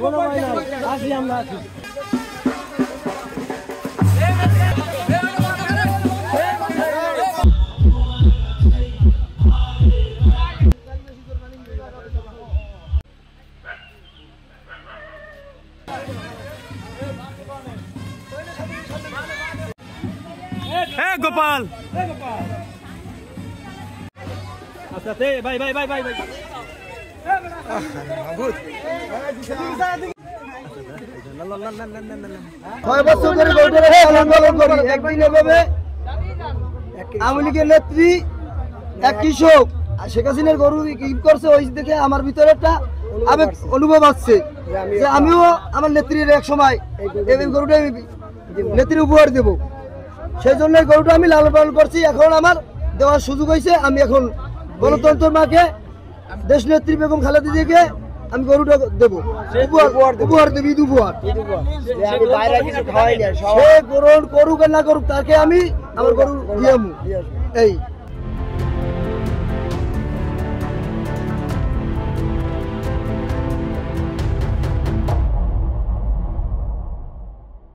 কোনো ভয় নাই, আসি আমরা আসি। গোপাল আচ্ছা ভাই ভাই ভাই ভাই ভাই আওয়ামী লীগের নেত্রী এক কৃষক শেখ হাসিনার গরু করছে, ওই দেখে আমার ভিতরে একটা আবেগ অনুভব আসছে যে আমিও আমার নেত্রীর এক সময় এই গরুটা আমি নেত্রীর উপহার দেব, সেই জন্য গরুটা আমি লালন পালন করছি। এখন আমার দেওয়ার সুযোগ হয়েছে, আমি এখন গণতন্ত্রের মাকে দেশ নেত্রী বেগম খালেদা জিয়াকে আমি গরুটা দেবো, উপহার দেব, ঈদ উপহার। সে গ্রহণ করুক আর না করুক, তাকে আমি আমার গরু দিয়ে এই